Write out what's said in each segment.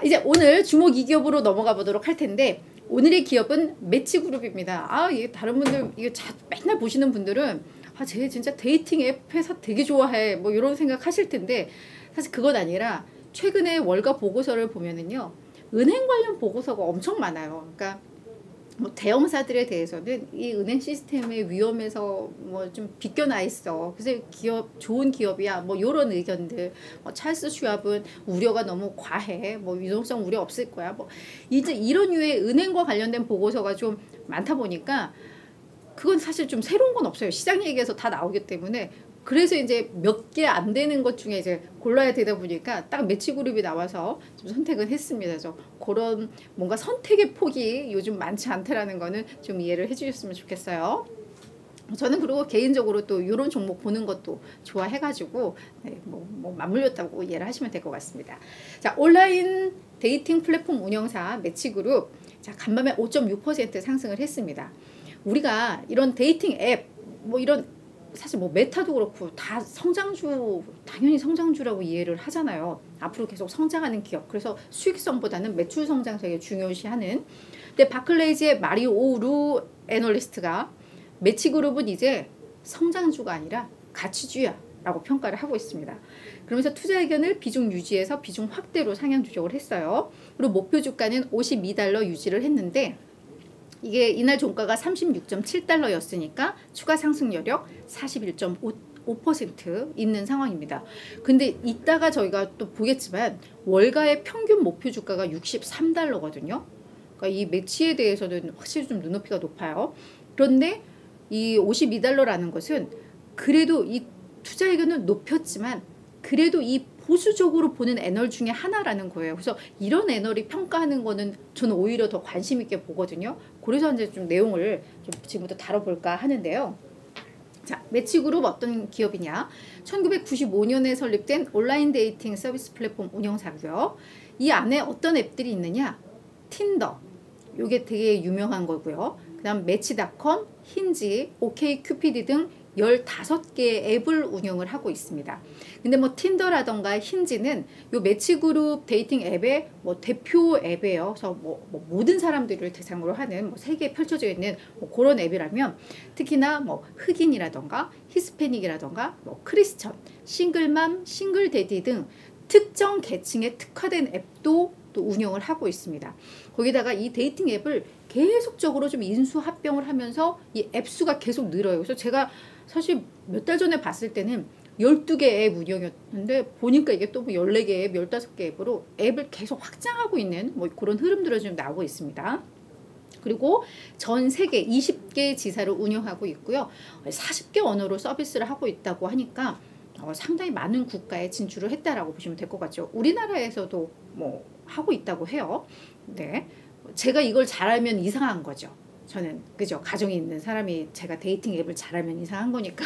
이제 오늘 주목 2기업으로 넘어가 보도록 할 텐데, 오늘의 기업은 매치그룹입니다. 이게 다른 분들 이거 맨날 보시는 분들은 쟤 진짜 데이팅 앱 회사 되게 좋아해 뭐 이런 생각 하실 텐데, 사실 그건 아니라 최근에 월가 보고서를 보면은요, 은행 관련 보고서가 엄청 많아요. 그러니까 뭐 대형사들에 대해서는 이 은행 시스템의 위험에서 뭐 좀 비껴나 있어. 그래서 좋은 기업이야. 뭐 요런 의견들. 찰스 슈왑은 우려가 너무 과해. 뭐 유동성 우려 없을 거야. 뭐 이제 이런 류의 은행과 관련된 보고서가 좀 많다 보니까 그건 사실 좀 새로운 건 없어요. 시장 얘기에서 다 나오기 때문에. 그래서 이제 몇 개 안 되는 것 중에 이제 골라야 되다 보니까 딱 매치그룹이 나와서 좀 선택은 했습니다. 그래서 그런 뭔가 선택의 폭이 요즘 많지 않다라는 거는 좀 이해를 해주셨으면 좋겠어요. 저는 그리고 개인적으로 또 이런 종목 보는 것도 좋아해가지고 뭐 맞물렸다고 이해를 하시면 될 것 같습니다. 자, 온라인 데이팅 플랫폼 운영사 매치그룹, 자, 간밤에 5.6% 상승을 했습니다. 우리가 이런 데이팅 앱 뭐 이런 사실 뭐 메타도 그렇고 다 성장주, 당연히 성장주라고 이해를 하잖아요. 앞으로 계속 성장하는 기업. 그래서 수익성보다는 매출 성장성에 중요시하는. 근데 바클레이즈의 마리오 오루 애널리스트가 매치그룹은 이제 성장주가 아니라 가치주야 라고 평가를 하고 있습니다. 그러면서 투자 의견을 비중 유지해서 비중 확대로 상향 조정을 했어요. 그리고 목표 주가는 52달러 유지를 했는데, 이게 이날 종가가 36.7달러였으니까 추가 상승 여력 41.5% 있는 상황입니다. 근데 이따가 저희가 또 보겠지만 월가의 평균 목표 주가가 63달러거든요. 그러니까 이 매치에 대해서는 확실히 좀 눈높이가 높아요. 그런데 이 52달러라는 것은 그래도 이 투자 의견은 높였지만 그래도 이 보수적으로 보는 애널 중에 하나라는 거예요. 그래서 이런 애널이 평가하는 거는 저는 오히려 더 관심 있게 보거든요. 그래서 이제 좀 내용을 좀 지금부터 다뤄볼까 하는데요. 자, 매치그룹 어떤 기업이냐? 1995년에 설립된 온라인 데이팅 서비스 플랫폼 운영사고요. 이 안에 어떤 앱들이 있느냐? 틴더, 요게 되게 유명한 거고요. 그 다음 매치닷컴, 힌지, 오케이큐피드 등 15개의 앱을 운영을 하고 있습니다. 근데 뭐 틴더라던가 힌지는 요 매치그룹 데이팅 앱의 뭐 대표 앱이에요. 그래서 뭐 모든 사람들을 대상으로 하는 뭐 세계에 펼쳐져 있는 뭐 그런 앱이라면, 특히나 뭐 흑인이라던가 히스패닉이라던가 뭐 크리스천, 싱글맘, 싱글데디 등 특정 계층에 특화된 앱도 또 운영을 하고 있습니다. 거기다가 이 데이팅 앱을 계속적으로 좀 인수합병을 하면서 이 앱 수가 계속 늘어요. 그래서 제가 사실 몇 달 전에 봤을 때는 12개 앱 운영이었는데 보니까 이게 또 14개 앱, 15개 앱으로 앱을 계속 확장하고 있는 뭐 그런 흐름들이 좀 나오고 있습니다. 그리고 전 세계 20개 지사를 운영하고 있고요. 40개 언어로 서비스를 하고 있다고 하니까 상당히 많은 국가에 진출을 했다라고 보시면 될 것 같죠. 우리나라에서도 뭐 하고 있다고 해요. 네, 제가 이걸 잘하면 이상한 거죠. 저는 그죠, 가정이 있는 사람이 제가 데이팅 앱을 잘하면 이상한 거니까.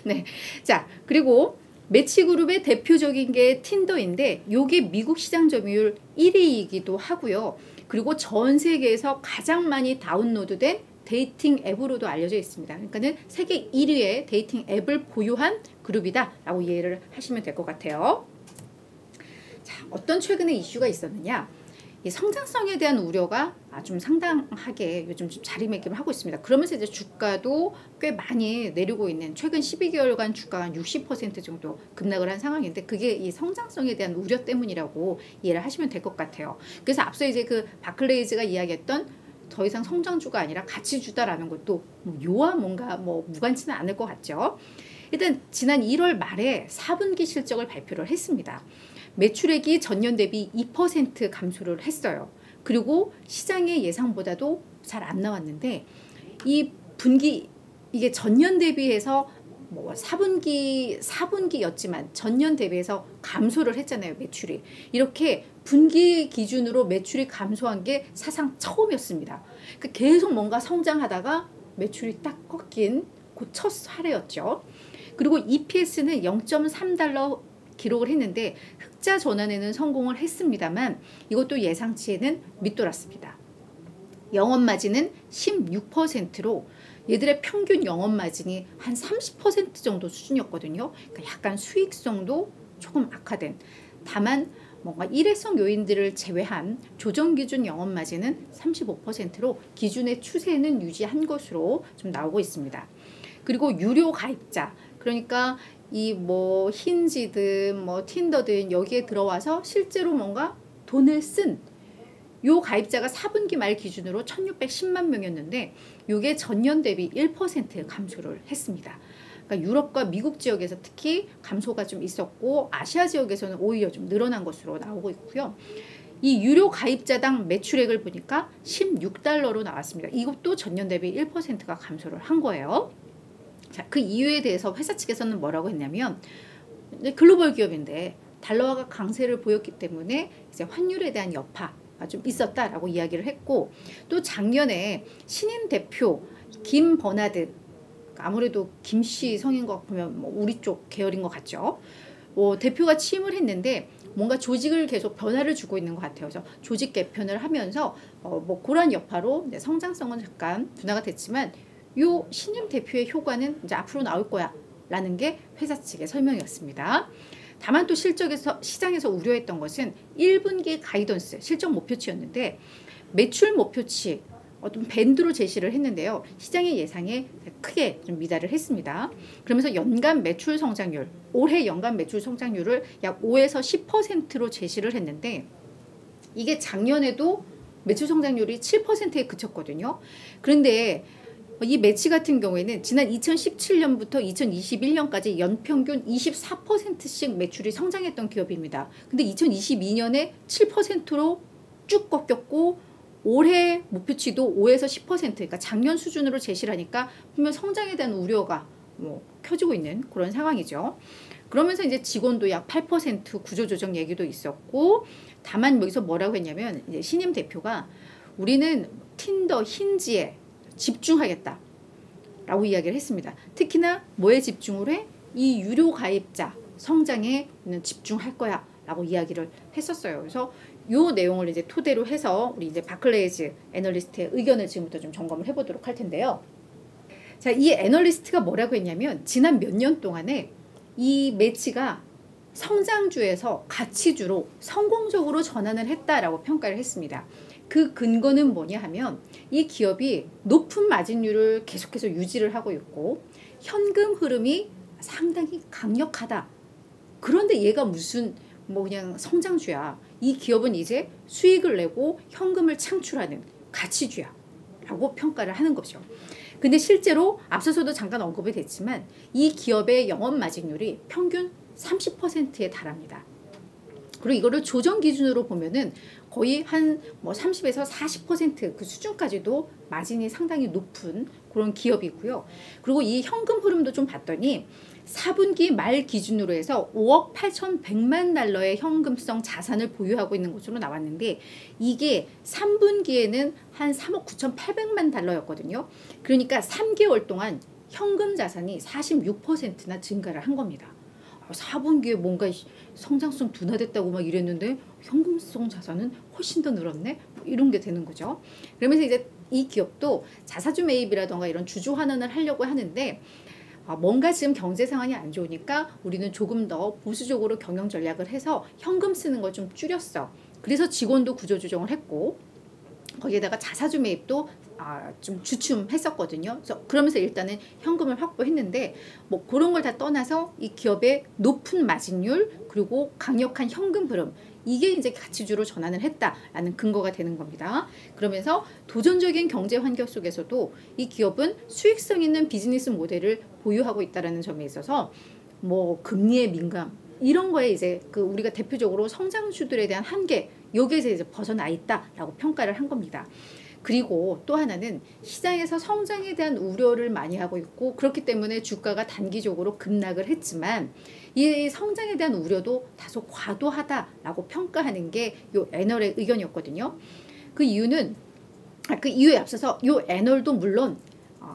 네, 자, 그리고 매치그룹의 대표적인 게 틴더인데 요게 미국 시장 점유율 1위이기도 하고요. 그리고 전 세계에서 가장 많이 다운로드된 데이팅 앱으로도 알려져 있습니다. 그러니까는 세계 1위의 데이팅 앱을 보유한 그룹이다 라고 이해를 하시면 될 것 같아요. 자, 어떤 최근에 이슈가 있었느냐? 이 성장성에 대한 우려가 좀 상당하게 요즘 좀 자리매김을 하고 있습니다. 그러면서 이제 주가도 꽤 많이 내리고 있는, 최근 12개월간 주가가 한 60% 정도 급락을 한 상황인데, 그게 이 성장성에 대한 우려 때문이라고 이해를 하시면 될 것 같아요. 그래서 앞서 이제 그 바클레이즈가 이야기했던 더 이상 성장주가 아니라 가치주다라는 것도 뭐 요와 뭔가 뭐 무관치는 않을 것 같죠. 일단 지난 1월 말에 4분기 실적을 발표를 했습니다. 매출액이 전년 대비 2% 감소를 했어요. 그리고 시장의 예상보다도 잘 안 나왔는데, 이 분기, 이게 전년 대비해서 뭐 4분기였지만 전년 대비해서 감소를 했잖아요, 매출이. 이렇게 분기 기준으로 매출이 감소한 게 사상 처음이었습니다. 그러니까 계속 뭔가 성장하다가 매출이 딱 꺾인 그 첫 사례였죠. 그리고 EPS는 0.3달러 기록을 했는데 흑자 전환에는 성공을 했습니다만 이것도 예상치에는 밑돌았습니다. 영업마진은 16%로 얘들의 평균 영업마진이 한 30% 정도 수준이었거든요. 그러니까 약간 수익성도 조금 악화된. 다만 뭔가 일회성 요인들을 제외한 조정기준 영업마진은 35%로 기준의 추세는 유지한 것으로 좀 나오고 있습니다. 그리고 유료 가입자, 그러니까 이 뭐 힌지든 뭐 틴더든 여기에 들어와서 실제로 뭔가 돈을 쓴 요 가입자가 4분기 말 기준으로 1610만 명이었는데 이게 전년 대비 1% 감소를 했습니다. 그러니까 유럽과 미국 지역에서 특히 감소가 좀 있었고 아시아 지역에서는 오히려 좀 늘어난 것으로 나오고 있고요. 이 유료 가입자당 매출액을 보니까 16달러로 나왔습니다. 이것도 전년 대비 1%가 감소를 한 거예요. 자, 그 이유에 대해서 회사 측에서는 뭐라고 했냐면 글로벌 기업인데 달러화가 강세를 보였기 때문에 이제 환율에 대한 여파가 좀 있었다라고 이야기를 했고, 또 작년에 신인 대표 김 버나드, 아무래도 김씨 성인 것 보면 뭐 우리 쪽 계열인 것 같죠. 대표가 취임을 했는데 뭔가 조직을 계속 변화를 주고 있는 것 같아요. 그래서 조직 개편을 하면서 뭐 그런 여파로 이제 성장성은 잠깐 둔화가 됐지만 요 신임 대표의 효과는 이제 앞으로 나올 거야 라는 게 회사 측의 설명이었습니다. 다만 또 시장에서 우려했던 것은 1분기 가이던스 실적 목표치였는데 매출 목표치 어떤 밴드로 제시를 했는데요. 시장의 예상에 크게 좀 미달을 했습니다. 그러면서 연간 매출 성장률, 올해 연간 매출 성장률을 약 5에서 10%로 제시를 했는데 이게 작년에도 매출 성장률이 7%에 그쳤거든요. 그런데 이 매치 같은 경우에는 지난 2017년부터 2021년까지 연평균 24%씩 매출이 성장했던 기업입니다. 근데 2022년에 7%로 쭉 꺾였고 올해 목표치도 5에서 10%, 그러니까 작년 수준으로 제시를 하니까 분명 성장에 대한 우려가 켜지고 있는 그런 상황이죠. 그러면서 이제 직원도 약 8% 구조조정 얘기도 있었고, 다만 여기서 뭐라고 했냐면 이제 신임 대표가 우리는 틴더, 힌지에 집중하겠다 라고 이야기를 했습니다. 특히나 뭐에 집중을 해? 이 유료 가입자 성장에 집중할 거야 라고 이야기를 했었어요. 그래서 요 내용을 이제 토대로 해서 우리 이제 바클레이즈 애널리스트의 의견을 지금부터 좀 점검을 해보도록 할 텐데요. 자, 이 애널리스트가 뭐라고 했냐면 지난 몇 년 동안에 이 매치가 성장주에서 가치주로 성공적으로 전환을 했다라고 평가를 했습니다. 그 근거는 뭐냐 하면 이 기업이 높은 마진율을 계속해서 유지를 하고 있고 현금 흐름이 상당히 강력하다. 그런데 얘가 무슨 그냥 성장주야. 이 기업은 이제 수익을 내고 현금을 창출하는 가치주야 라고 평가를 하는 거죠. 근데 실제로 앞서서도 잠깐 언급이 됐지만 이 기업의 영업 마진율이 평균 30%에 달합니다. 그리고 이거를 조정 기준으로 보면은 거의 한 30에서 40% 그 수준까지도 마진이 상당히 높은 그런 기업이고요. 그리고 이 현금 흐름도 좀 봤더니 4분기 말 기준으로 해서 5억 8,100만 달러의 현금성 자산을 보유하고 있는 것으로 나왔는데 이게 3분기에는 한 3억 9,800만 달러였거든요. 그러니까 3개월 동안 현금 자산이 46%나 증가를 한 겁니다. 4분기에 뭔가 성장성 둔화됐다고 막 이랬는데 현금성 자산은 훨씬 더 늘었네? 이런 게 되는 거죠. 그러면서 이제 이 기업도 자사주 매입이라던가 이런 주주 환원을 하려고 하는데 뭔가 지금 경제 상황이 안 좋으니까 우리는 조금 더 보수적으로 경영 전략을 해서 현금 쓰는 걸 좀 줄였어. 그래서 직원도 구조조정을 했고 거기에다가 자사주 매입도 좀 주춤했었거든요. 그러면서 일단은 현금을 확보했는데 그런 걸 다 떠나서 이 기업의 높은 마진율 그리고 강력한 현금 흐름 이게 이제 가치주로 전환을 했다라는 근거가 되는 겁니다. 그러면서 도전적인 경제 환경 속에서도 이 기업은 수익성 있는 비즈니스 모델을 보유하고 있다라는 점에 있어서 금리의 민감 이런 거에 이제 우리가 대표적으로 성장주들에 대한 한계 여기에서 이제 벗어나 있다라고 평가를 한 겁니다. 그리고 또 하나는 시장에서 성장에 대한 우려를 많이 하고 있고 그렇기 때문에 주가가 단기적으로 급락을 했지만 이 성장에 대한 우려도 다소 과도하다라고 평가하는 게 이 애널의 의견이었거든요. 그 이유는 그 이유에 앞서서 이 애널도 물론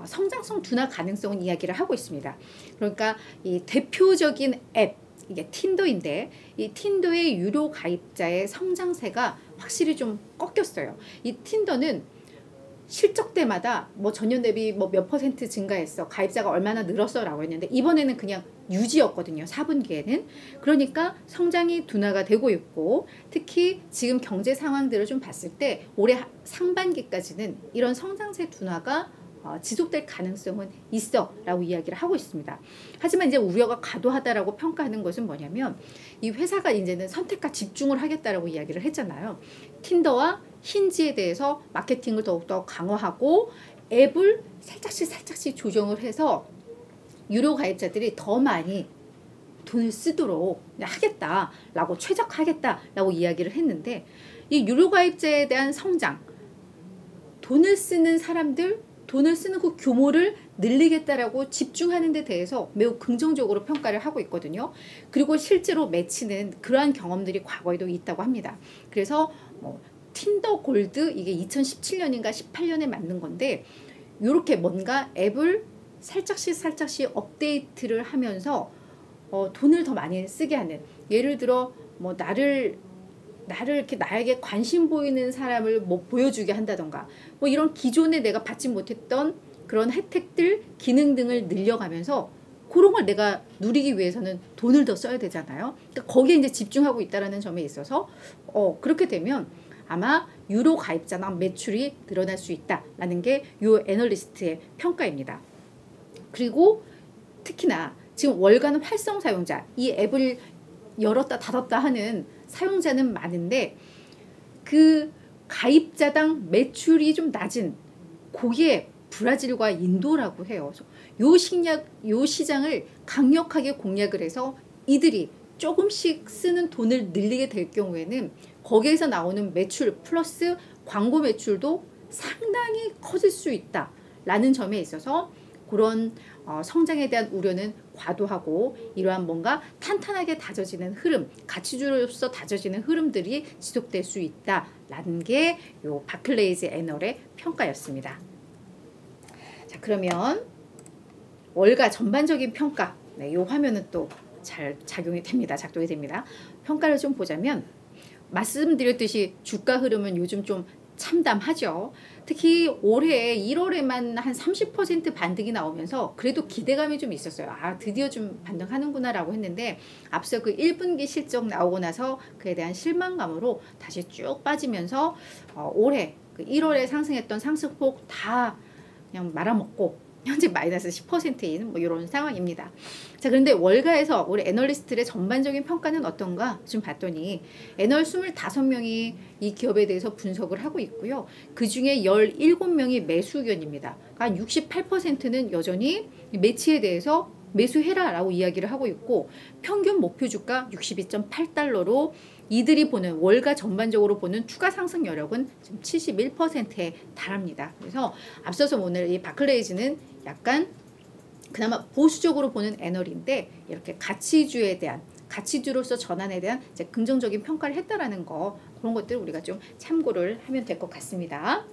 성장성 둔화 가능성은 이야기를 하고 있습니다. 그러니까 이 대표적인 앱 이게 틴더인데 이 틴더의 유료 가입자의 성장세가 확실히 좀 꺾였어요. 이 틴더는 실적 때마다 뭐 전년 대비 뭐 몇 퍼센트 증가했어, 가입자가 얼마나 늘었어 라고 했는데 이번에는 그냥 유지였거든요. 4분기에는. 그러니까 성장이 둔화가 되고 있고, 특히 지금 경제 상황들을 좀 봤을 때 올해 상반기까지는 이런 성장세 둔화가 지속될 가능성은 있어 라고 이야기를 하고 있습니다. 하지만 이제 우려가 과도하다라고 평가하는 것은 뭐냐면, 이 회사가 이제는 선택과 집중을 하겠다라고 이야기를 했잖아요. 틴더와 힌지에 대해서 마케팅을 더욱더 강화하고 앱을 살짝씩 조정을 해서 유료 가입자들이 더 많이 돈을 쓰도록 하겠다라고, 최적화하겠다라고 이야기를 했는데, 이 유료 가입자에 대한 성장, 돈을 쓰는 사람들, 돈을 쓰는 그 규모를 늘리겠다라고 집중하는 데 대해서 매우 긍정적으로 평가를 하고 있거든요. 그리고 실제로 매치는 그러한 경험들이 과거에도 있다고 합니다. 그래서 틴더 골드, 이게 2017년인가 18년에 만든 건데, 이렇게 뭔가 앱을 살짝씩 업데이트를 하면서 돈을 더 많이 쓰게 하는, 예를 들어 뭐 나를 이렇게 나에게 관심 보이는 사람을 뭐 보여주게 한다던가, 뭐 이런 기존에 내가 받지 못했던 그런 혜택들, 기능 등을 늘려가면서 그런 걸 내가 누리기 위해서는 돈을 더 써야 되잖아요. 그러니까 거기에 이제 집중하고 있다라는 점에 있어서 그렇게 되면 아마 유료 가입자나 매출이 늘어날 수 있다라는 게 이 애널리스트의 평가입니다. 그리고 특히나 지금 월간 활성 사용자, 이 앱을 열었다 닫았다 하는 사용자는 많은데, 그 가입자당 매출이 좀 낮은 그게 브라질과 인도라고 해요. 요 시장을 강력하게 공략을 해서 이들이 조금씩 쓰는 돈을 늘리게 될 경우에는 거기에서 나오는 매출 플러스 광고 매출도 상당히 커질 수 있다라는 점에 있어서 그런 성장에 대한 우려는 과도하고, 이러한 뭔가 탄탄하게 다져지는 흐름, 가치주로서 다져지는 흐름들이 지속될 수 있다라는 게 요 바클레이즈 애널의 평가였습니다. 자, 그러면 월가 전반적인 평가, 네, 요 화면은 또 잘 작동이 됩니다. 평가를 좀 보자면, 말씀드렸듯이 주가 흐름은 요즘 좀 참담하죠. 특히 올해 1월에만 한 30% 반등이 나오면서 그래도 기대감이 좀 있었어요. 아, 드디어 좀 반등하는구나 라고 했는데, 앞서 그 1분기 실적 나오고 나서 그에 대한 실망감으로 다시 쭉 빠지면서 올해 그 1월에 상승했던 상승폭 다 그냥 말아먹고 현재 마이너스 10%인 뭐 이런 상황입니다. 자, 그런데 월가에서 우리 애널리스트의 전반적인 평가는 어떤가 좀 봤더니, 애널 25명이 이 기업에 대해서 분석을 하고 있고요. 그 중에 17명이 매수 의견입니다. 그러니까 68%는 여전히 매치에 대해서 매수해라 라고 이야기를 하고 있고, 평균 목표 주가 62.8달러로 이들이 보는, 월가 전반적으로 보는 추가 상승 여력은 지금 71%에 달합니다. 그래서 앞서서 오늘 이 바클레이즈는 약간 그나마 보수적으로 보는 애널인데, 이렇게 가치주에 대한, 가치주로서 전환에 대한 이제 긍정적인 평가를 했다라는 거, 그런 것들 우리가 좀 참고를 하면 될 것 같습니다.